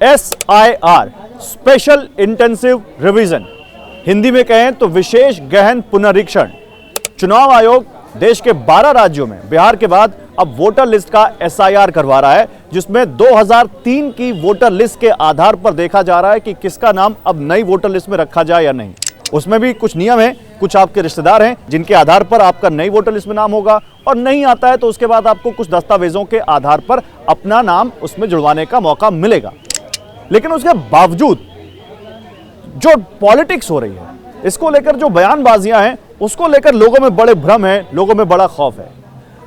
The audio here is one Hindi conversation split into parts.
SIR special intensive revision, Hindi में कहें तो विशेष गहन पुनरीक्षण। चुनाव आयोग देश के 12 राज्यों में बिहार के बाद अब वोटर लिस्ट का SIR करवा रहा है, जिसमें 2003 की वोटर लिस्ट के आधार पर देखा जा रहा है कि किसका नाम अब नई वोटर लिस्ट में रखा जाए या नहीं। उसमें भी कुछ नियम है, कुछ आपके रिश्तेदार हैं जिनके आधार पर आपका नई वोटर लिस्ट में नाम होगा, और नहीं आता है तो उसके बाद आपको कुछ दस्तावेजों के आधार पर अपना नाम उसमें जुड़वाने का मौका मिलेगा। लेकिन उसके बावजूद जो पॉलिटिक्स हो रही है, इसको लेकर जो बयानबाजियां हैं, उसको लेकर लोगों में बड़े भ्रम है, लोगों में बड़ा खौफ है।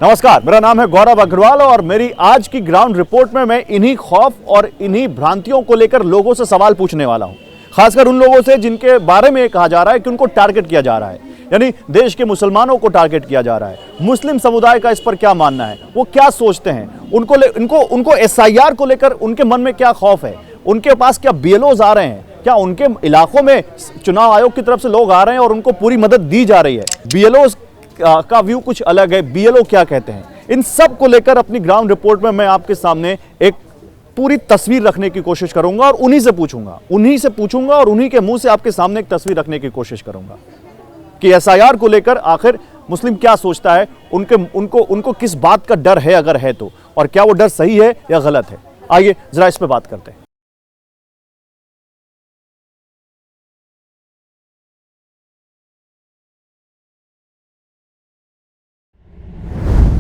नमस्कार, मेरा नाम है गौरव अग्रवाल और मेरी आज की ग्राउंड रिपोर्ट में मैं इन्हीं खौफ और इन्हीं भ्रांतियों को लेकर लोगों से सवाल पूछने वाला हूं, खासकर उन लोगों से जिनके बारे में कहा जा रहा है कि उनको टारगेट किया जा रहा है, यानी देश के मुसलमानों को टारगेट किया जा रहा है। मुस्लिम समुदाय का इस पर क्या मानना है, वो क्या सोचते हैं, उनको SIR को लेकर उनके मन में क्या खौफ है, उनके पास क्या BLOs आ रहे हैं, क्या उनके इलाकों में चुनाव आयोग की तरफ से लोग आ रहे हैं और उनको पूरी मदद दी जा रही है। BLOs का व्यू कुछ अलग है, BLO क्या कहते हैं, इन सब को लेकर अपनी ग्राउंड रिपोर्ट में मैं आपके सामने एक पूरी तस्वीर रखने की कोशिश करूंगा और उन्हीं से पूछूंगा और उन्हीं के मुंह से आपके सामने एक तस्वीर रखने की कोशिश करूंगा कि SIR को लेकर आखिर मुस्लिम क्या सोचता है, उनको किस बात का डर है, अगर है तो, और क्या वो डर सही है या गलत है। आइए जरा इस पे बात करते हैं।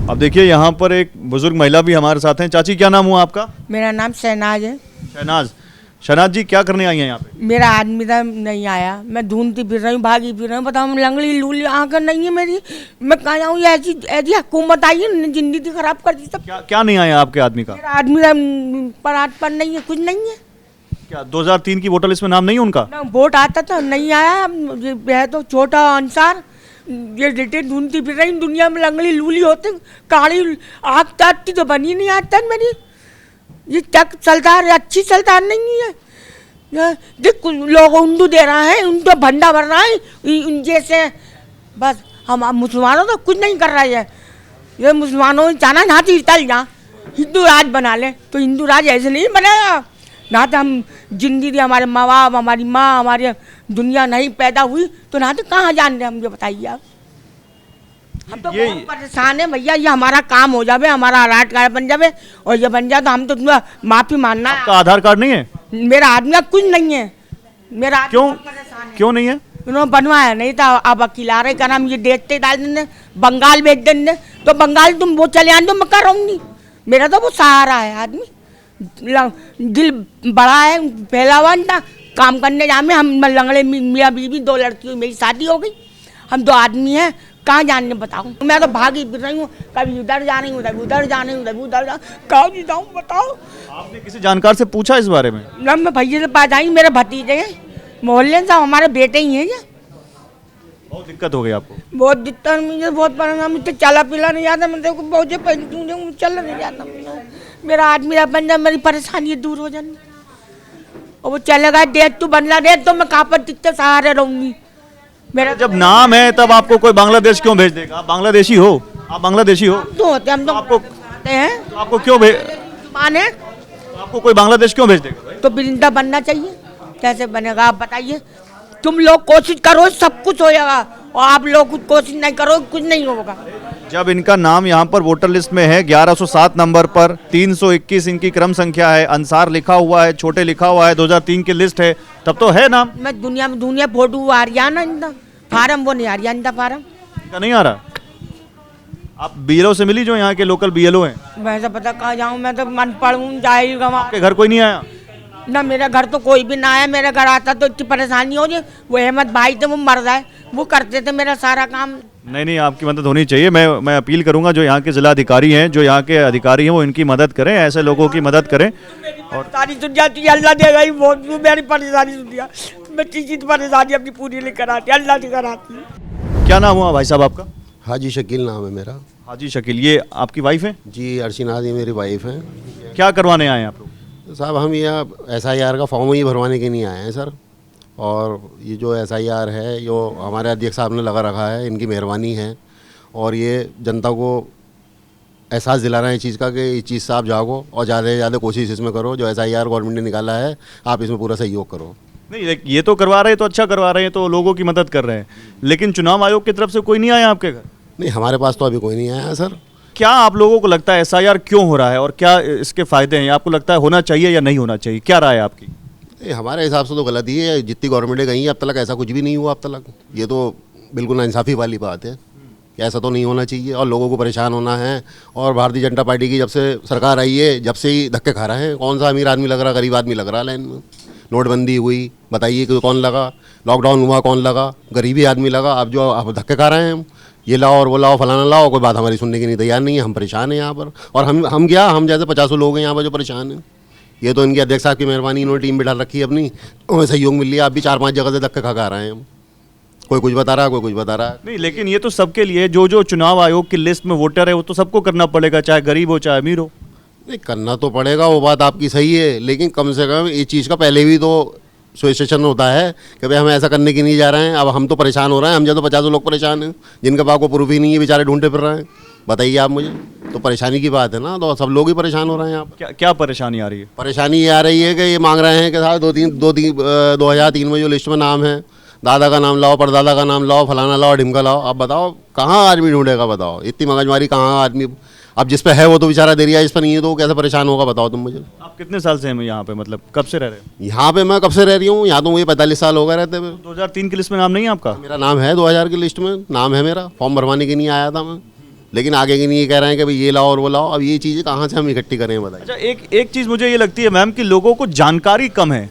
अब देखिए, यहाँ पर एक बुजुर्ग महिला भी हमारे साथ हैं। चाची, क्या नाम हुआ आपका? मेरा नाम शहनाज है। शहनाज जी, क्या करने आई हैं यहाँ पे? मेरा आदमी तो नहीं आया, मैं ढूंढती फिर रही हूँ, भागी फिर रही हूँ, बताओ लंगड़ी लूली आंख नहीं है मेरी, मैं कहाँ जाऊँ? ऐसी हुकूमत आई है, जिंदगी खराब कर दी सब। क्या नहीं आया आपके आदमी का? मेरा आदमी पर नहीं है, कुछ नहीं है। क्या 2003 की वोटर लिस्ट में नाम नहीं है उनका? ना वोट आता था, नहीं आया। है तो छोटा अंसार, ये डेटे ढूंढती फिर रही दुनिया में, लंगड़ी लूली होते, काली आँख ताकती तो बनी नहीं आता मेरी। ये तक सल्तान अच्छी सल्तान नहीं है। देख लोग उर्दू दे रहा है, उनको भंडा भर रहा है जैसे, बस हम मुसलमानों तो कुछ नहीं कर रहा है। ये मुसलमानों ने चाहना ना तो चल जा हिंदू राज बना ले, तो हिंदू राज ऐसे नहीं बनेगा। ना तो हम जिंदगी हमारे माँ बाप, हमारी माँ, हमारी दुनिया नहीं पैदा हुई तो ना तो कहाँ जान रहे हम, ये बताइए आप। हम तो बहुत परेशान है भैया, ये हमारा काम हो जावे, हमारा आधार कार्ड बन जावे, और ये बन जाए तो हम तो माफी मानना है। आपका आधार कार्ड नहीं है? मेरा आदमी का कुछ नहीं है। मेरा क्यों नहीं है? उन्होंने बनवाया नहीं था, अब अकेला रहे का नाम ये देखते डाल देंगे, बंगाल भेज देंगे, तो बंगाल तुम वो चले आने, मैं कर रहूँगी। मेरा तो वो सहारा है आदमी, दिल बड़ा है, पहला हुआ था काम करने जामे, हम लंगड़े मियाँ बीवी, 2 लड़कियों, मेरी शादी हो गई, हम 2 आदमी हैं, कहाँ जाने बताओ। मैं तो भागी फिर रही हूँ, कभी उधर जा रही हूँ, उधर जा रही हूँ, उधर जा, कहाँ जी जाऊँ बताओ। आपने किसी जानकार से पूछा इस बारे में? ना, मैं भैया से पास आई, मेरे भतीजे हैं, मोहल्ले से हमारे बेटे ही हैं। ये बहुत दिक्कत हो गई आपको? बहुत दिक्कत, मुझे बहुत परेशान, मुझे चला पिला नहीं जाता, मैं देखो बहुत चल नहीं जाता। मेरा आदमी बन जाए, मेरी परेशानी दूर हो जानी, और वो चलेगा देख तू बनला देख, तो मैं कहाँ पर दिखते सहारे रहूंगी। मेरा जब नाम है तब आपको कोई बांग्लादेश क्यों भेज देगा? आप बांग्लादेशी हो? आप बांग्लादेशी हो? तो होते हम तो आपको क्यों माने, आपको कोई बांग्लादेश क्यों भेज देगा? तो बिरिंदा बनना चाहिए, कैसे बनेगा आप बताइए? तुम लोग कोशिश करो, सब कुछ हो जाएगा, और आप लोग कुछ कोशिश नहीं करो, कुछ नहीं होगा। जब इनका नाम यहाँ पर वोटर लिस्ट में है 1107 नंबर पर, 321 इनकी क्रम संख्या है, अंसार लिखा हुआ है, छोटे लिखा हुआ है, 2003 की लिस्ट है, तब तो है नाम। मैं दुनिया फोटो आ रही है ना, इनका फार्म वो नहीं आ रही, इनका फार्म इनका नहीं आ रहा। आप BLO से मिली जो यहाँ के लोकल BLO हैं? मैं तो पता कहाँ जाऊँ, मैं तो मन पढ़ूँ जाएगा। आपके घर कोई नहीं आया? ना, मेरे घर तो कोई भी ना आया, मेरे घर आता तो इतनी परेशानी हो जाए। वो अहमद भाई थे, वो मर गए, वो करते थे मेरा सारा काम। नहीं, आपकी मदद होनी चाहिए। मैं अपील करूंगा, जो यहाँ के जिला अधिकारी हैं, जो यहाँ के अधिकारी हैं, वो इनकी मदद करें, ऐसे लोगों की मदद करें। और सारी दुनिया तुझे अल्लाह देगा ही, बहुत मेरी परेशानी दुनिया, मैं चीज़ परेशानी अपनी पूरी नहीं कराती, अल्लाह नहीं कराती। क्या नाम हुआ भाई साहब आपका? हाजी शकील नाम है मेरा। हाजी शकील, ये आपकी वाइफ है? जी, अर्शिनाद ये मेरी वाइफ है। क्या करवाने आए हैं आप लोग? साहब, हम यहाँ SIR का फॉर्म ही भरवाने के नहीं आए हैं सर, और ये जो SIR है, जो हमारे अध्यक्ष साहब ने लगा रखा है, इनकी मेहरबानी है, और ये जनता को एहसास दिला रहे हैं इस चीज़ का कि इस चीज़ से आप जागो और ज़्यादा से ज़्यादा कोशिश इसमें करो। जो SIR गवर्नमेंट ने निकाला है, आप इसमें पूरा सहयोग करो। नहीं, ये तो करवा रहे हैं तो अच्छा करवा रहे हैं, तो लोगों की मदद कर रहे हैं, लेकिन चुनाव आयोग की तरफ से कोई नहीं आया आपके घर? नहीं, हमारे पास तो अभी कोई नहीं आया है सर। क्या आप लोगों को लगता है SIR क्यों हो रहा है और क्या इसके फायदे हैं? आपको लगता है होना चाहिए या नहीं होना चाहिए? क्या राय है आपकी? हमारे हिसाब से तो गलत ही है। जितनी गवर्नमेंटें गई हैं अब तक ऐसा कुछ भी नहीं हुआ अब तक। ये तो बिल्कुल नाइंसाफ़ी वाली बात है। ऐसा तो नहीं होना चाहिए और लोगों को परेशान होना है। और भारतीय जनता पार्टी की जब से सरकार आई है, जब से ही धक्के खा रहे हैं। कौन सा अमीर आदमी लग रहा, गरीब आदमी लग रहा लाइन में? नोटबंदी हुई, बताइए कि कौन लगा? लॉकडाउन हुआ, कौन लगा? गरीबी आदमी लगा। अब जो आप धक्के खा रहे हैं हम, ये लाओ और वो लाओ, फलाना लाओ, कोई बात हमारी सुनने की नहीं तैयार नहीं है। हम परेशान हैं यहाँ पर। और हम क्या, हम जैसे 50 लोग हैं यहाँ पर जो परेशान हैं। ये तो इनके अध्यक्ष साहब की मेहरबानी, इन्होंने टीम बिठा रखी है अपनी, उन्हें सहयोग मिल लिया। आप भी 4-5 जगह से धक्के खा रहे हैं हम। कोई कुछ बता रहा है, कोई कुछ बता रहा है। नहीं, लेकिन ये तो सबके लिए, जो चुनाव आयोग की लिस्ट में वोटर है वो तो सबको करना पड़ेगा, चाहे गरीब हो चाहे अमीर हो। नहीं, करना तो पड़ेगा, वो बात आपकी सही है, लेकिन कम से कम इस चीज़ का पहले भी तो सोशेशन होता है कि भाई हम ऐसा करने की नहीं जा रहे हैं। अब हम तो परेशान हो रहे हैं। हम जैसे 50 लोग परेशान हैं, जिनके पास को प्रूफ ही नहीं है, बेचारे ढूंढते फिर रहे हैं। बताइए आप मुझे, तो परेशानी की बात है ना। तो सब लोग ही परेशान हो रहे हैं यहाँ पर। क्या परेशानी आ रही है? परेशानी ये आ रही है कि ये मांग रहे हैं कि साहब 2003 में जो लिस्ट में नाम है, दादा का नाम लाओ, परदादा का नाम लाओ, फलाना लाओ, ढिमका लाओ। अब बताओ कहाँ आदमी ढूंढेगा? बताओ, इतनी मगजमारी कहाँ आदमी। अब जिस पे है वो तो बेचारा दे रहा है, जिस पर नहीं है तो वो कैसे परेशान होगा? बताओ तुम मुझे। आप कितने साल से हैं यहाँ पे, मतलब कब से रह रहे हैं? यहाँ पे मैं कब से रह रही हूँ? यहाँ तो मुझे 45 साल हो गए रहते हुए। 2003 की लिस्ट में नाम नहीं है आपका? मेरा नाम है 2000 की लिस्ट में, नाम है मेरा। फॉर्म भरवाने के लिए आया था मैं, लेकिन आगे की नहीं। ये कह रहे हैं कि भाई ये लाओ और वो लाओ। अब ये चीज़ें कहाँ से हम इकट्ठी करें बताइए? अच्छा, एक चीज़ मुझे ये लगती है मैम कि लोगों को जानकारी कम है,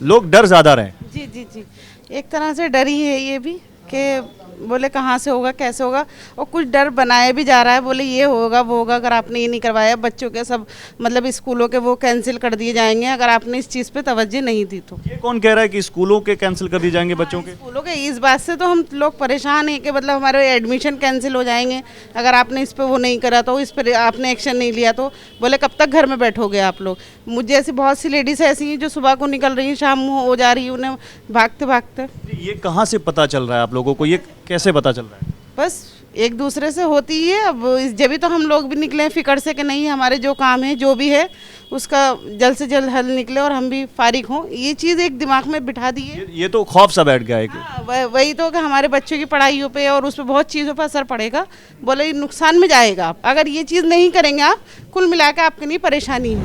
लोग डर ज़्यादा रहे। जी जी जी, एक तरह से डर ही है ये भी कि बोले कहाँ से होगा, कैसे होगा। और कुछ डर बनाया भी जा रहा है, बोले ये होगा वो होगा, अगर आपने ये नहीं करवाया, बच्चों के सब मतलब स्कूलों के वो कैंसिल कर दिए जाएंगे अगर आपने इस चीज़ पे तवज्जो नहीं दी तो। ये कौन कह रहा है कि स्कूलों के कैंसिल कर दिए जाएंगे बच्चों के? स्कूलों के इस बात से तो हम लोग परेशान हैं कि मतलब हमारे एडमिशन कैंसिल हो जाएंगे अगर आपने इस पर वो नहीं करा तो, इस पर आपने एक्शन नहीं लिया तो। बोले कब तक घर में बैठोगे आप लोग? मुझे ऐसी बहुत सी लेडीज़ ऐसी हैं जो सुबह को निकल रही हैं, शाम हो जा रही है उन्हें भागते भागते। ये कहाँ से पता चल रहा है आप लोगों को? ये कैसे पता चल रहा है? बस एक दूसरे से होती ही है। अब जब भी तो हम लोग भी निकले हैं फिक्र से कि नहीं हमारे जो काम है जो भी है उसका जल्द से जल्द हल निकले और हम भी फारिग हों। ये चीज़ एक दिमाग में बिठा दी है। ये तो खौफ सा बैठ गया है कि वही तो कि हमारे बच्चों की पढ़ाइयों पे और उस पर बहुत चीज़ों पर असर पड़ेगा। बोले नुकसान में जाएगा आप अगर ये चीज़ नहीं करेंगे आप, कुल मिला के आपके लिए परेशानी है।